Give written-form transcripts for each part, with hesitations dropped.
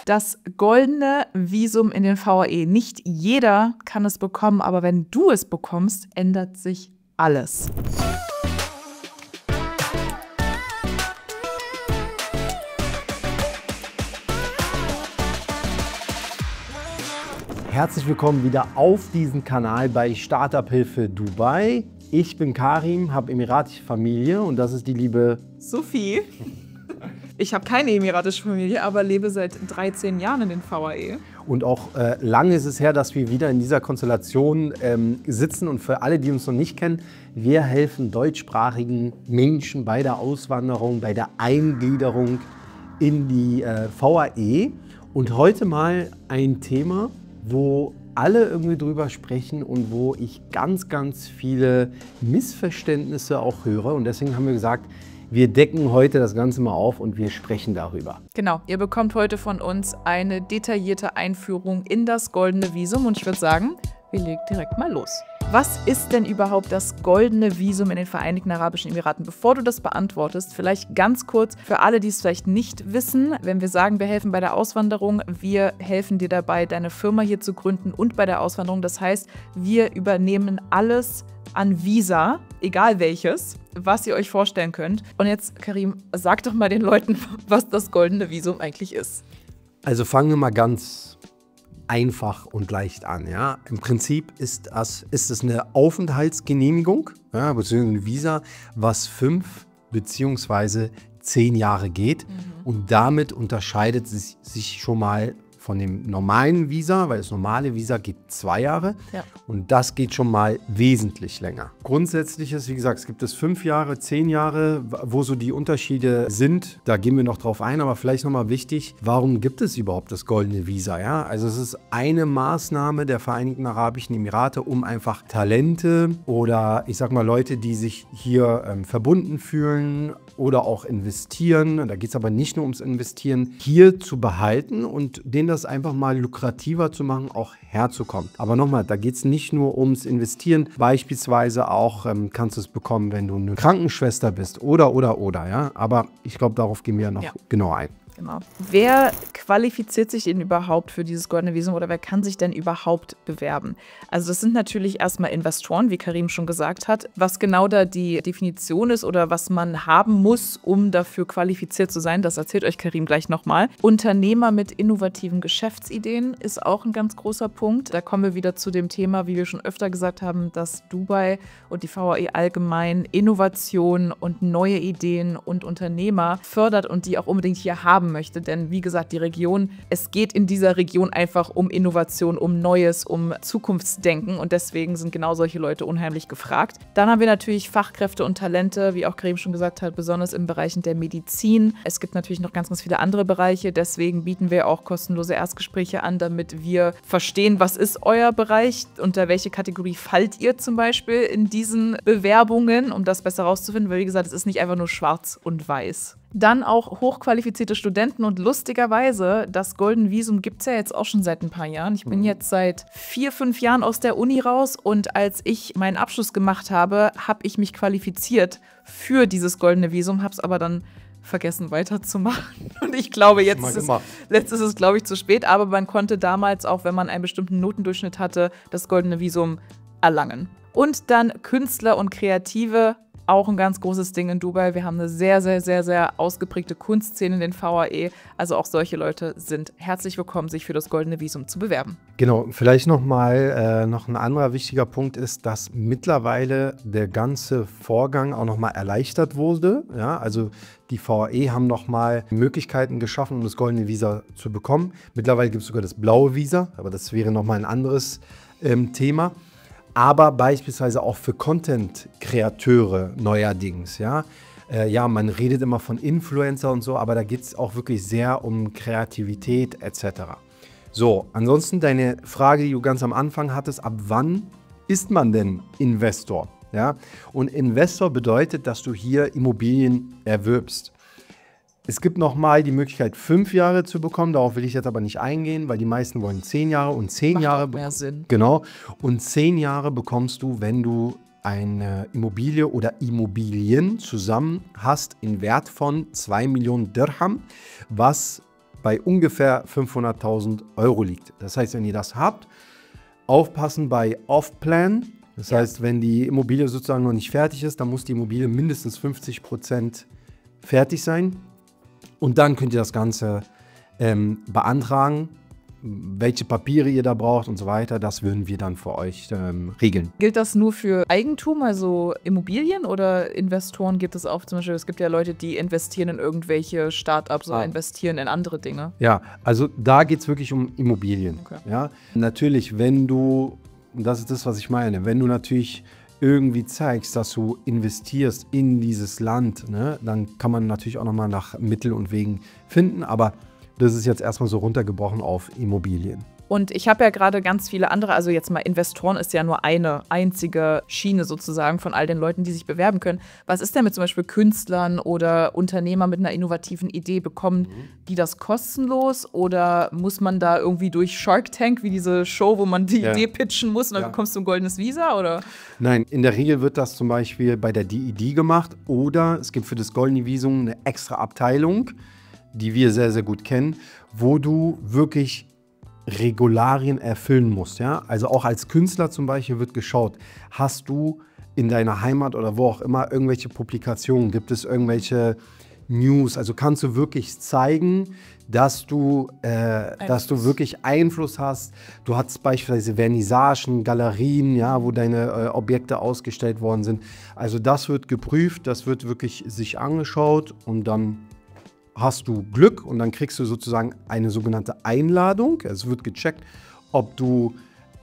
Das goldene Visum in den VAE. Nicht jeder kann es bekommen, aber wenn du es bekommst, ändert sich alles. Herzlich willkommen wieder auf diesem Kanal bei Startup-Hilfe Dubai. Ich bin Karim, habe emiratische Familie und das ist die liebe Sophie. Ich habe keine emiratische Familie, aber lebe seit 13 Jahren in den VAE. Und auch lange ist es her, dass wir wieder in dieser Konstellation sitzen. Und für alle, die uns noch nicht kennen, wir helfen deutschsprachigen Menschen bei der Auswanderung, bei der Eingliederung in die VAE. Und heute mal ein Thema, wo alle irgendwie drüber sprechen und wo ich ganz, ganz viele Missverständnisse auch höre. Und deswegen haben wir gesagt, wir decken heute das Ganze mal auf und wir sprechen darüber. Genau, ihr bekommt heute von uns eine detaillierte Einführung in das goldene Visum und ich würde sagen, wir legen direkt mal los. Was ist denn überhaupt das goldene Visum in den Vereinigten Arabischen Emiraten? Bevor du das beantwortest, vielleicht ganz kurz für alle, die es vielleicht nicht wissen, wenn wir sagen, wir helfen bei der Auswanderung, wir helfen dir dabei, deine Firma hier zu gründen und bei der Auswanderung. Das heißt, wir übernehmen alles an Visa, egal welches, was ihr euch vorstellen könnt. Und jetzt, Karim, sag doch mal den Leuten, was das goldene Visum eigentlich ist. Also fangen wir mal ganz einfach und leicht an. Ja? Im Prinzip ist es eine Aufenthaltsgenehmigung, ja, beziehungsweise ein Visa, was 5 bzw. 10 Jahre geht. Und damit unterscheidet es sich schon mal von dem normalen Visa, weil das normale Visa geht 2 Jahre und das geht schon mal wesentlich länger. Grundsätzlich ist, wie gesagt, es gibt es 5 Jahre, 10 Jahre, wo so die Unterschiede sind. Da gehen wir noch drauf ein, aber vielleicht nochmal wichtig, warum gibt es überhaupt das goldene Visa? Ja? Also es ist eine Maßnahme der Vereinigten Arabischen Emirate, um einfach Talente oder ich sag mal Leute, die sich hier verbunden fühlen oder auch investieren, da geht es aber nicht nur ums Investieren, hier zu behalten und denen das einfach mal lukrativer zu machen, auch herzukommen. Aber nochmal, da geht es nicht nur ums Investieren, beispielsweise auch kannst du es bekommen, wenn du eine Krankenschwester bist oder, ja. Aber ich glaube, darauf gehen wir ja noch genauer ein. Genau. Wer qualifiziert sich denn überhaupt für dieses goldene Visum oder wer kann sich denn überhaupt bewerben? Also das sind natürlich erstmal Investoren, wie Karim schon gesagt hat. Was genau da die Definition ist oder was man haben muss, um dafür qualifiziert zu sein, das erzählt euch Karim gleich nochmal. Unternehmer mit innovativen Geschäftsideen ist auch ein ganz großer Punkt. Da kommen wir wieder zu dem Thema, wie wir schon öfter gesagt haben, dass Dubai und die VAE allgemein Innovation und neue Ideen und Unternehmer fördert und die auch unbedingt hier haben möchte. Denn wie gesagt, die Region, es geht in dieser Region einfach um Innovation, um Neues, um Zukunftsdenken und deswegen sind genau solche Leute unheimlich gefragt. Dann haben wir natürlich Fachkräfte und Talente, wie auch Karim schon gesagt hat, besonders in Bereichen der Medizin. Es gibt natürlich noch ganz, ganz viele andere Bereiche, deswegen bieten wir auch kostenlose Erstgespräche an, damit wir verstehen, was ist euer Bereich, unter welche Kategorie fallt ihr zum Beispiel in diesen Bewerbungen, um das besser rauszufinden, weil wie gesagt, es ist nicht einfach nur schwarz und weiß. Dann auch hochqualifizierte Studenten und lustigerweise, das Golden Visum gibt es ja jetzt auch schon seit ein paar Jahren. Ich bin jetzt seit 4, 5 Jahren aus der Uni raus und als ich meinen Abschluss gemacht habe, habe ich mich qualifiziert für dieses goldene Visum, habe es aber dann vergessen weiterzumachen. Und ich glaube, jetzt ist es, glaube ich, zu spät, aber man konnte damals auch, wenn man einen bestimmten Notendurchschnitt hatte, das goldene Visum erlangen. Und dann Künstler und Kreative, auch ein ganz großes Ding in Dubai. Wir haben eine sehr, sehr, sehr, sehr ausgeprägte Kunstszene in den VAE. Also auch solche Leute sind herzlich willkommen, sich für das goldene Visum zu bewerben. Genau, vielleicht noch ein anderer wichtiger Punkt ist, dass mittlerweile der ganze Vorgang auch nochmal erleichtert wurde. Ja, also die VAE haben nochmal Möglichkeiten geschaffen, um das goldene Visa zu bekommen. Mittlerweile gibt es sogar das blaue Visa, aber das wäre nochmal ein anderes Thema. Aber beispielsweise auch für Content-Kreateure neuerdings, ja. Ja, man redet immer von Influencer und so, aber da geht es auch wirklich sehr um Kreativität etc. So, ansonsten deine Frage, die du ganz am Anfang hattest, ab wann ist man denn Investor? Ja? Und Investor bedeutet, dass du hier Immobilien erwirbst. Es gibt nochmal die Möglichkeit, 5 Jahre zu bekommen. Darauf will ich jetzt aber nicht eingehen, weil die meisten wollen 10 Jahre und 10 Jahre. Macht auch mehr Sinn. Genau. Und 10 Jahre bekommst du, wenn du eine Immobilie oder Immobilien zusammen hast in Wert von 2 Millionen Dirham, was bei ungefähr 500.000 € liegt. Das heißt, wenn ihr das habt, aufpassen bei Off-Plan. Das heißt, wenn die Immobilie sozusagen noch nicht fertig ist, dann muss die Immobilie mindestens 50% fertig sein. Und dann könnt ihr das Ganze beantragen. Welche Papiere ihr da braucht und so weiter, das würden wir dann für euch regeln. Gilt das nur für Eigentum, also Immobilien, oder Investoren gibt es auch? Zum Beispiel, es gibt ja Leute, die investieren in irgendwelche Startups oder investieren in andere Dinge. Ja, also da geht es wirklich um Immobilien. Okay. Ja? Natürlich, wenn du, und das ist das, was ich meine, wenn du natürlich irgendwie zeigst, dass du investierst in dieses Land, ne, dann kann man natürlich auch nochmal nach Mitteln und Wegen finden, aber das ist jetzt erstmal so runtergebrochen auf Immobilien. Und ich habe ja gerade ganz viele andere, also jetzt mal Investoren ist ja nur eine einzige Schiene sozusagen von all den Leuten, die sich bewerben können. Was ist denn mit zum Beispiel Künstlern oder Unternehmern mit einer innovativen Idee? Bekommen die das kostenlos oder muss man da irgendwie durch Shark Tank, wie diese Show, wo man die Idee pitchen muss und dann bekommst du ein goldenes Visa, oder? Nein, in der Regel wird das zum Beispiel bei der DED gemacht oder es gibt für das goldene Visum eine extra Abteilung, die wir sehr, sehr gut kennen, wo du wirklich Regularien erfüllen musst. Ja? Also auch als Künstler zum Beispiel wird geschaut, hast du in deiner Heimat oder wo auch immer irgendwelche Publikationen, gibt es irgendwelche News, also kannst du wirklich zeigen, dass du wirklich Einfluss hast. Du hast beispielsweise Vernissagen, Galerien, ja, wo deine Objekte ausgestellt worden sind. Also das wird geprüft, das wird wirklich sich angeschaut und dann hast du Glück und dann kriegst du sozusagen eine sogenannte Einladung. Es wird gecheckt, ob du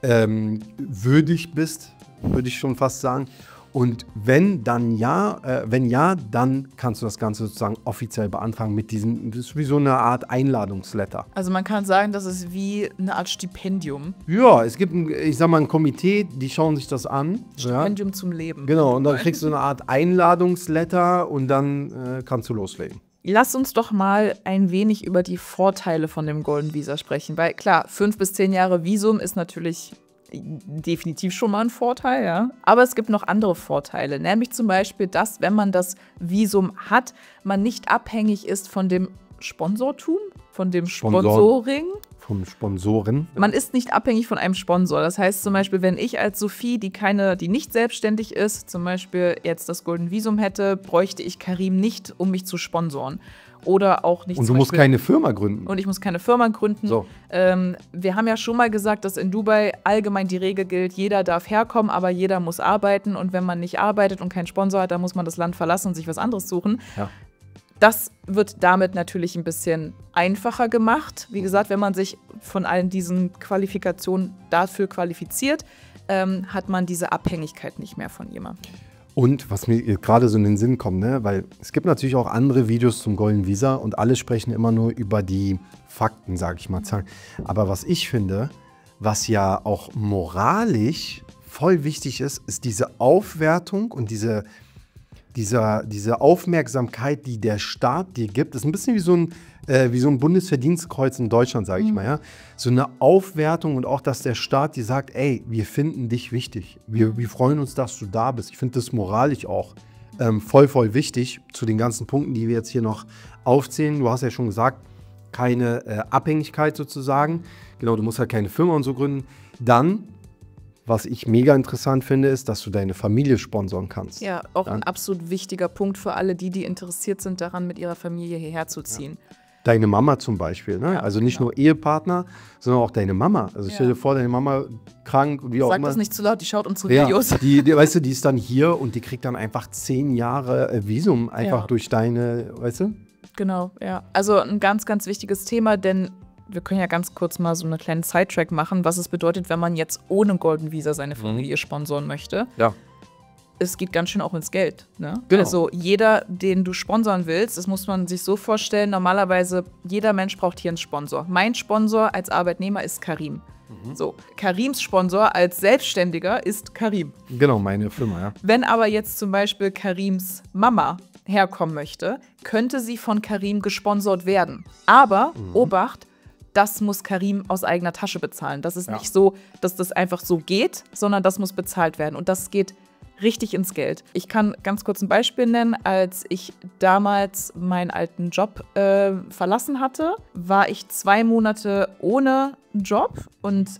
würdig bist, würde ich schon fast sagen. Und wenn ja, dann kannst du das Ganze sozusagen offiziell beantragen mit diesem, das ist wie so eine Art Einladungsletter. Also man kann sagen, das ist wie eine Art Stipendium. Ja, es gibt, ein Komitee, die schauen sich das an. Stipendium zum Leben. Genau, und dann kriegst du eine Art Einladungsletter und dann kannst du loslegen. Lass uns doch mal ein wenig über die Vorteile von dem Golden Visa sprechen. Weil klar, 5 bis 10 Jahre Visum ist natürlich definitiv schon mal ein Vorteil, ja. Aber es gibt noch andere Vorteile. Nämlich zum Beispiel, dass, wenn man das Visum hat, man nicht abhängig ist von dem Sponsortum, von dem Sponsoring. Vom Sponsoren. Man ist nicht abhängig von einem Sponsor. Das heißt zum Beispiel, wenn ich als Sophie, die nicht selbstständig ist, zum Beispiel jetzt das Golden Visum hätte, bräuchte ich Karim nicht, um mich zu sponsoren. Oder auch nicht. Und du musst keine Firma gründen. Und ich muss keine Firma gründen. So. Wir haben ja schon mal gesagt, dass in Dubai allgemein die Regel gilt, jeder darf herkommen, aber jeder muss arbeiten. Und wenn man nicht arbeitet und keinen Sponsor hat, dann muss man das Land verlassen und sich was anderes suchen. Ja. Das wird damit natürlich ein bisschen einfacher gemacht. Wie gesagt, wenn man sich von allen diesen Qualifikationen dafür qualifiziert, hat man diese Abhängigkeit nicht mehr von jemandem. Und was mir gerade so in den Sinn kommt, ne, weil es gibt natürlich auch andere Videos zum Golden Visa und alle sprechen immer nur über die Fakten, sage ich mal. Aber was ich finde, was ja auch moralisch voll wichtig ist, ist diese Aufwertung und diese Aufmerksamkeit, die der Staat dir gibt. Das ist ein bisschen wie so ein Bundesverdienstkreuz in Deutschland, sage ich mal. Ja? So eine Aufwertung und auch, dass der Staat dir sagt, ey, wir finden dich wichtig. Wir freuen uns, dass du da bist. Ich finde das moralisch auch voll wichtig zu den ganzen Punkten, die wir jetzt hier noch aufzählen. Du hast ja schon gesagt, keine Abhängigkeit sozusagen. Genau, du musst halt keine Firma und so gründen. Dann, was ich mega interessant finde, ist, dass du deine Familie sponsoren kannst. Ja, auch ein absolut wichtiger Punkt für alle, die interessiert sind daran, mit ihrer Familie hierher zu ziehen. Ja. Deine Mama zum Beispiel, ne? Ja, also nicht nur Ehepartner, sondern auch deine Mama. Also stell dir vor, deine Mama krank, wie auch immer. Sag das nicht zu laut, die schaut unsere Videos. Weißt du, die ist dann hier und die kriegt dann einfach 10 Jahre Visum, einfach durch deine, weißt du? Genau, ja. Also ein ganz, ganz wichtiges Thema, denn wir können ja ganz kurz mal so einen kleinen Sidetrack machen, was es bedeutet, wenn man jetzt ohne Golden Visa seine Familie sponsoren möchte. Ja. Es geht ganz schön auch ins Geld. Ne? Genau. Also jeder, den du sponsern willst, das muss man sich so vorstellen, normalerweise jeder Mensch braucht hier einen Sponsor. Mein Sponsor als Arbeitnehmer ist Karim. So, Karims Sponsor als Selbstständiger ist Karim. Genau, meine Firma, ja. Wenn aber jetzt zum Beispiel Karims Mama herkommen möchte, könnte sie von Karim gesponsert werden. Aber, Obacht, das muss Karim aus eigener Tasche bezahlen. Das ist nicht so, dass das einfach so geht, sondern das muss bezahlt werden. Und das geht richtig ins Geld. Ich kann ganz kurz ein Beispiel nennen. Als ich damals meinen alten Job verlassen hatte, war ich 2 Monate ohne Job und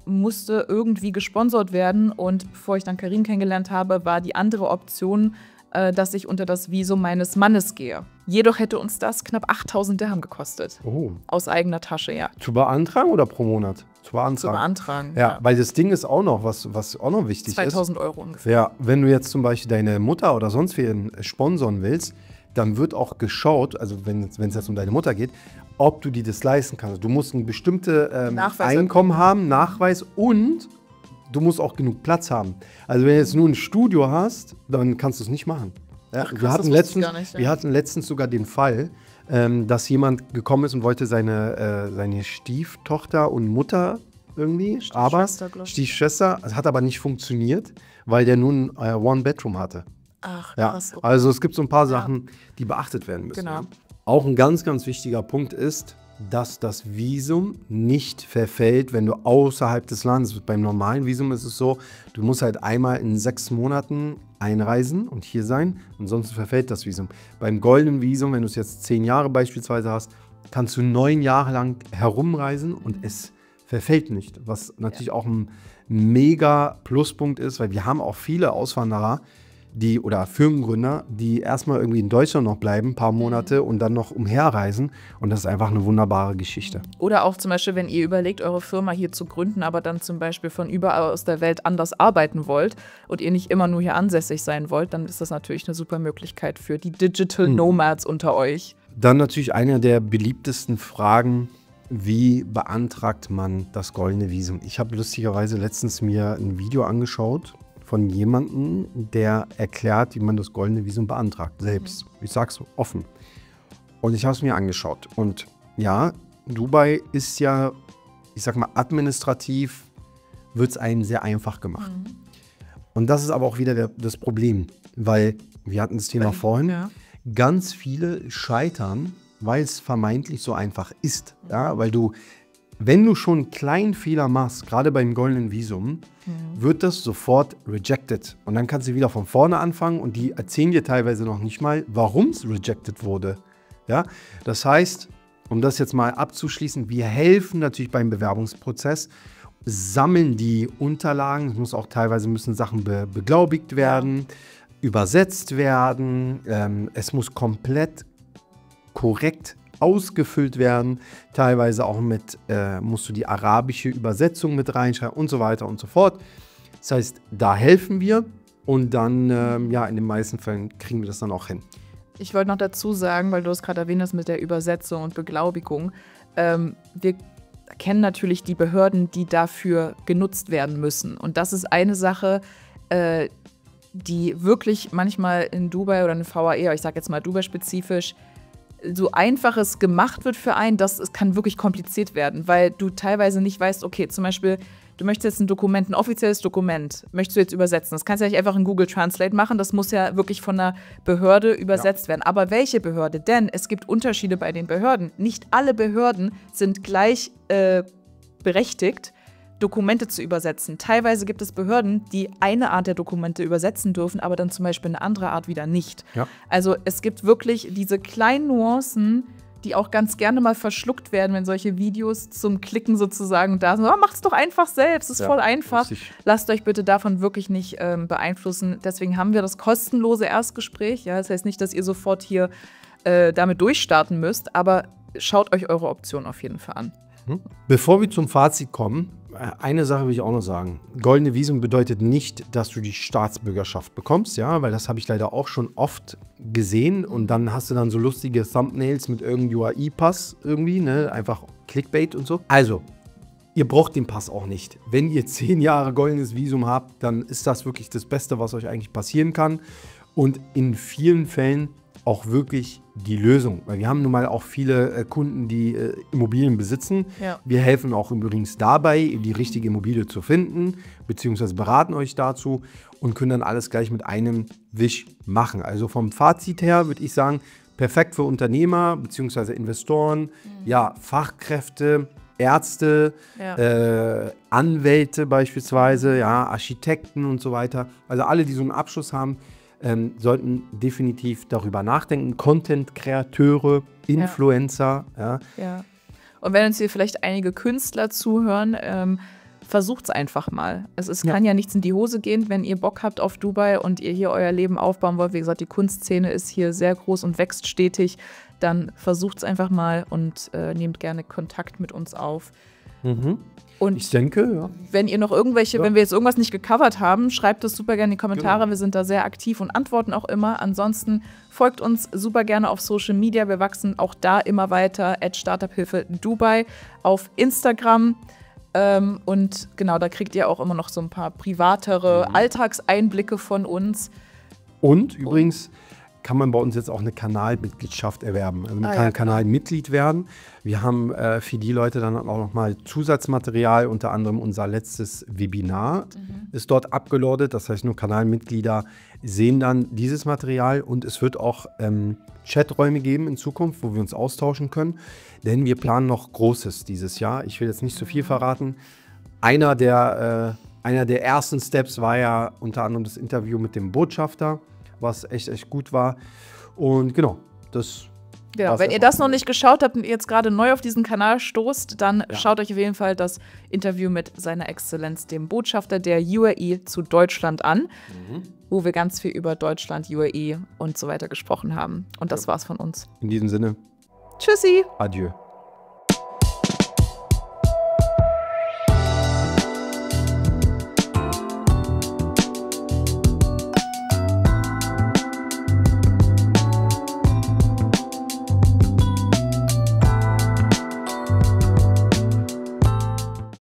musste irgendwie gesponsert werden. Und bevor ich dann Karim kennengelernt habe, war die andere Option, dass ich unter das Visum meines Mannes gehe. Jedoch hätte uns das knapp 8.000 Dirham gekostet. Oh. Aus eigener Tasche, ja. Zu beantragen oder pro Monat? Zu beantragen. Zu beantragen. Ja, weil das Ding ist auch noch, was auch noch wichtig 2.000 Euro ungefähr. Ja, wenn du jetzt zum Beispiel deine Mutter oder sonst wen sponsoren willst, dann wird auch geschaut, also wenn es jetzt um deine Mutter geht, ob du dir das leisten kannst. Du musst ein bestimmtes Einkommen haben, Nachweis, und du musst auch genug Platz haben. Also wenn du jetzt nur ein Studio hast, dann kannst du es nicht machen. Ja, Ach, krass, wir hatten letztens sogar den Fall, dass jemand gekommen ist und wollte seine Stieftochter und Mutter irgendwie, Stiefschwester, es hat aber nicht funktioniert, weil der nun One-Bedroom hatte. Ach, ja, krass. Okay. also es gibt so ein paar Sachen, die beachtet werden müssen. Genau. Ja. Auch ein ganz, ganz wichtiger Punkt ist, dass das Visum nicht verfällt, wenn du außerhalb des Landes bist. Beim normalen Visum ist es so, du musst halt einmal in 6 Monaten einreisen und hier sein, ansonsten verfällt das Visum. Beim goldenen Visum, wenn du es jetzt 10 Jahre beispielsweise hast, kannst du 9 Jahre lang herumreisen und es verfällt nicht, was natürlich auch ein mega Pluspunkt ist, weil wir haben auch viele Auswanderer, oder Firmengründer, die erstmal irgendwie in Deutschland noch bleiben, ein paar Monate und dann noch umherreisen. Und das ist einfach eine wunderbare Geschichte. Oder auch zum Beispiel, wenn ihr überlegt, eure Firma hier zu gründen, aber dann zum Beispiel von überall aus der Welt anders arbeiten wollt und ihr nicht immer nur hier ansässig sein wollt, dann ist das natürlich eine super Möglichkeit für die Digital Nomads unter euch. Dann natürlich eine der beliebtesten Fragen: Wie beantragt man das goldene Visum? Ich habe lustigerweise letztens mir ein Video angeschaut von jemandem, der erklärt, wie man das goldene Visum beantragt, selbst. Ich sag's offen. Und ich habe es mir angeschaut. Und ja, Dubai ist ja, ich sag mal, administrativ wird es einem sehr einfach gemacht. Und das ist aber auch wieder das Problem, weil wir hatten das Thema vorhin, ganz viele scheitern, weil es vermeintlich so einfach ist. Ja, weil wenn du schon einen kleinen Fehler machst, gerade beim goldenen Visum, wird das sofort rejected. Und dann kannst du wieder von vorne anfangen und die erzählen dir teilweise noch nicht mal, warum es rejected wurde. Ja? Das heißt, um das jetzt mal abzuschließen, wir helfen natürlich beim Bewerbungsprozess, sammeln die Unterlagen, es muss auch teilweise müssen Sachen beglaubigt werden, übersetzt werden, es muss komplett korrekt ausgefüllt werden, teilweise auch musst du die arabische Übersetzung mit reinschreiben und so weiter und so fort. Das heißt, da helfen wir und dann, in den meisten Fällen kriegen wir das dann auch hin. Ich wollte noch dazu sagen, weil du es gerade erwähnt hast mit der Übersetzung und Beglaubigung, wir kennen natürlich die Behörden, die dafür genutzt werden müssen. Und das ist eine Sache, die wirklich manchmal in Dubai oder in VAE, ich sage jetzt mal Dubai-spezifisch, so Einfaches gemacht wird für einen, es kann wirklich kompliziert werden, weil du teilweise nicht weißt, okay, zum Beispiel, du möchtest jetzt ein offizielles Dokument, möchtest du jetzt übersetzen. Das kannst du ja nicht einfach in Google Translate machen, das muss ja wirklich von einer Behörde übersetzt werden. Aber welche Behörde? Denn es gibt Unterschiede bei den Behörden. Nicht alle Behörden sind gleich berechtigt, Dokumente zu übersetzen. Teilweise gibt es Behörden, die eine Art der Dokumente übersetzen dürfen, aber dann zum Beispiel eine andere Art wieder nicht. Ja. Also es gibt wirklich diese kleinen Nuancen, die auch ganz gerne mal verschluckt werden, wenn solche Videos zum Klicken sozusagen da sind. Macht's doch einfach selbst, ist voll einfach. Richtig. Lasst euch bitte davon wirklich nicht beeinflussen. Deswegen haben wir das kostenlose Erstgespräch. Ja, das heißt nicht, dass ihr sofort hier damit durchstarten müsst, aber schaut euch eure Option auf jeden Fall an. Bevor wir zum Fazit kommen, eine Sache will ich auch noch sagen. Goldene Visum bedeutet nicht, dass du die Staatsbürgerschaft bekommst, ja, weil das habe ich leider auch schon oft gesehen und dann hast du dann so lustige Thumbnails mit irgendeinem UAE-Pass irgendwie, ne, einfach Clickbait und so. Also, ihr braucht den Pass auch nicht. Wenn ihr 10 Jahre goldenes Visum habt, dann ist das wirklich das Beste, was euch eigentlich passieren kann und in vielen Fällen auch wirklich die Lösung. Weil wir haben nun mal auch viele Kunden, die Immobilien besitzen. Ja. Wir helfen auch übrigens dabei, die richtige Immobilie zu finden, beziehungsweise beraten euch dazu und können dann alles gleich mit einem Wisch machen. Also vom Fazit her würde ich sagen, perfekt für Unternehmer, beziehungsweise Investoren, ja, Fachkräfte, Ärzte, Anwälte beispielsweise, ja, Architekten und so weiter. Also alle, die so einen Abschluss haben, sollten definitiv darüber nachdenken. Content-Kreateure, Influencer. Ja. Und wenn uns hier vielleicht einige Künstler zuhören, versucht es einfach mal. Es kann ja nichts in die Hose gehen, wenn ihr Bock habt auf Dubai und ihr hier euer Leben aufbauen wollt. Wie gesagt, die Kunstszene ist hier sehr groß und wächst stetig. Dann versucht es einfach mal und nehmt gerne Kontakt mit uns auf. Und ich denke, wenn ihr noch wenn wir jetzt irgendwas nicht gecovert haben, schreibt es super gerne in die Kommentare. Genau. Wir sind da sehr aktiv und antworten auch immer. Ansonsten folgt uns super gerne auf Social Media. Wir wachsen auch da immer weiter. @Startup-Hilfe Dubai auf Instagram. Und genau, da kriegt ihr auch immer noch so ein paar privatere Alltagseinblicke von uns. Und übrigens kann man bei uns jetzt auch eine Kanalmitgliedschaft erwerben. Also man kann Kanalmitglied werden. Wir haben für die Leute dann auch nochmal Zusatzmaterial, unter anderem unser letztes Webinar ist dort abgeloadet. Das heißt, nur Kanalmitglieder sehen dann dieses Material und es wird auch Chaträume geben in Zukunft, wo wir uns austauschen können. Denn wir planen noch Großes dieses Jahr. Ich will jetzt nicht zu viel verraten. Einer der ersten Steps war ja unter anderem das Interview mit dem Botschafter, was echt gut war. Und genau, wenn ihr das noch nicht geschaut habt und ihr jetzt gerade neu auf diesen Kanal stoßt, dann schaut euch auf jeden Fall das Interview mit seiner Exzellenz, dem Botschafter der UAE zu Deutschland an, wo wir ganz viel über Deutschland, UAE und so weiter gesprochen haben. Und das war's von uns. In diesem Sinne. Tschüssi. Adieu.